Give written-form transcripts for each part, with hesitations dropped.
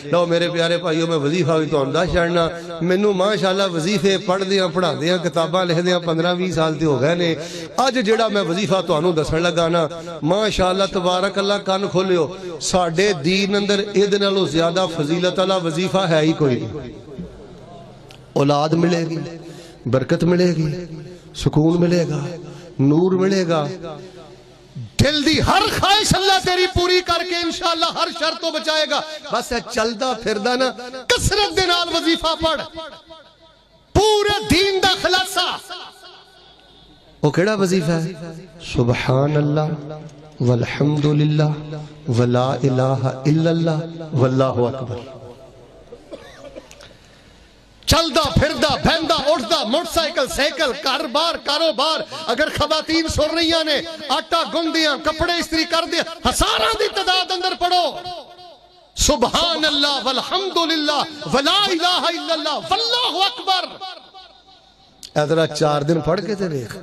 لو میرے پیارے بھائیو میں وظیفہ بھی تو دس چڑھنا مینوں ماشاءاللہ وظیفے پڑھ دیاں پڑھا دیاں کتاباں لکھ دیاں 15-20 سال تے ہو گئے نے اج جڑا میں وظیفہ تانوں دسن لگا نا ماشاءاللہ تبارک اللہ کان کھولیو ساڈے دین اندر اے نالوں زیادہ فضیلت والا وظیفہ ہے ہی کوئی نہیں اولاد ملے گی برکت ملے گی سکون ملے گا نور ملے گا دل دی ہر خواہش اللہ تیری پوری کر کے انشاءاللہ ہر شر تو بچائے گا بس ہے چلدا پھردا نا کثرت دے نال وظیفہ پڑھ پورے دین دا خلاصہ وہ کیڑا وظیفہ ہے سبحان اللہ والحمدللہ ولا الہ الا اللہ واللہ اکبر چلدا پھردا بہندا اٹھدا موٹر سائیکل سائیکل کاروبار کاروبار اگر خواتین سن رہی نے آٹا گندیاں کپڑے استری کر دیا ہزاراں دی تعداد اندر پڑھو سبحان اللہ والحمدللہ ولا الہ الا اللہ واللہ اکبر ادھر 4 دن پڑھ کے تے دیکھ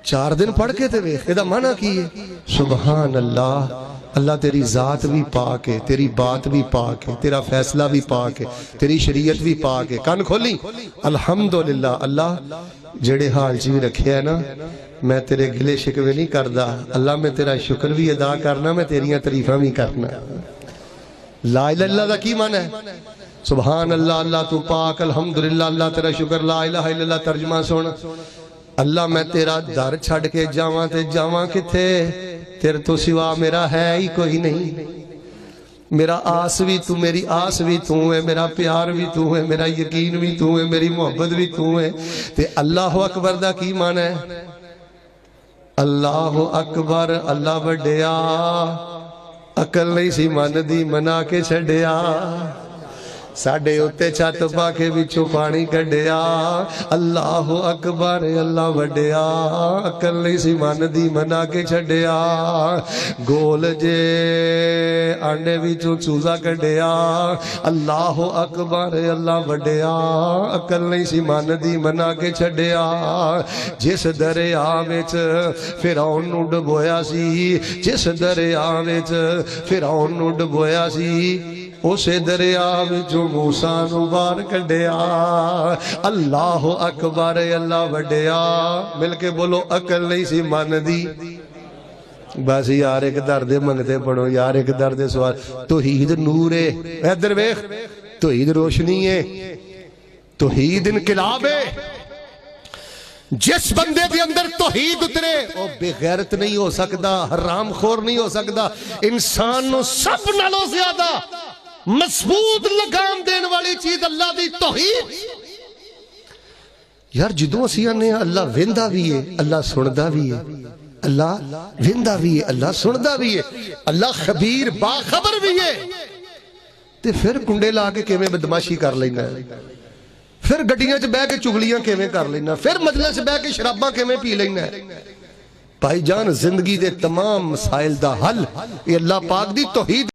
4 دن پڑھ کے تے دیکھ ادا معنی کی ہے سبحان اللہ اللہ تیری ذات بھی پاک ہے تیری بات بھی پاک ہے تیرا فیصلہ بھی پاک ہے تیری شریعت بھی پاک ہے کان کھولی الحمدللہ اللہ جڑے حال چ بھی رکھے ہے نا میں تیرے گلے شکوے نہیں کردا اللہ میں تیرا شکر بھی ادا کرنا میں تیریاں تعریفاں بھی کرنا لا الہ الا اللہ دا کی معنی ہے سبحان اللہ اللہ تو پاک الحمدللہ اللہ تیرا شکر لا الہ الا اللہ ترجمہ سن اللہ میں تیرا در چھڑ کے جاواں تے جاواں کتھے تیرے تو سوا میرا ہے ہی کوئی نہیں میرا آس بھی تو میری آس بھی تو ہے میرا پیار بھی تو ہے میرا یقین بھی تو ہے میری محبت بھی تو ہے تے اللہ اکبر دا کی معنی ہے اللہ اکبر اللہ وڈیا عقل نہیں سی من دی منا کے چھڈیا ساڑھے اتے چھت پا کے بچوں پانی کڈیا اللہ اکبر اللہ وڈیا عقل نہیں سی من دی منا کے چھڈیا گول جے آنڈے بچوں چوزا کڈیا اللہ اکبر اللہ وڈیا عقل نہیں سی من دی منا کے چھڈیا جس دریا وچ فرعون نوں ڈبویا سی جس دریا وچ فرعون نوں ڈبویا سی اسے دریا وچوں موسیٰ نوں باہر کڈیا اللہ اکبر اللہ وڈیا مل کے بولو عقل نہیں سی من دی بس یار ایک درد منگتے پڑھو یار ایک درد سوال توحید نور ہے ادھر ویکھ توحید روشنی ہے توحید انقلاب ہے جس بندے دے اندر توحید اترے وہ بے غیرت نہیں ہو سکتا حرام خور نہیں ہو سکتا انسان نو سب نالوں زیادہ مضبوط لگام دین والی چیز اللہ دی توحید یار جدوں اسی نے اللہ ویندا بھی ہے اللہ سندا بھی ہے اللہ ویندا بھی ہے اللہ سندا بھی ہے اللہ خبیر باخبر بھی ہے تے پھر کنڈے لا کے کیویں بدماشی کر لینا ہے پھر گڈیاں چ بہ کے چگلیاں کیویں کر لینا پھر مجلس چ بہ کے شراباں کیویں پی لینا ہے بھائی جان زندگی دے تمام مسائل دا حل یہ اللہ پاک دی توحید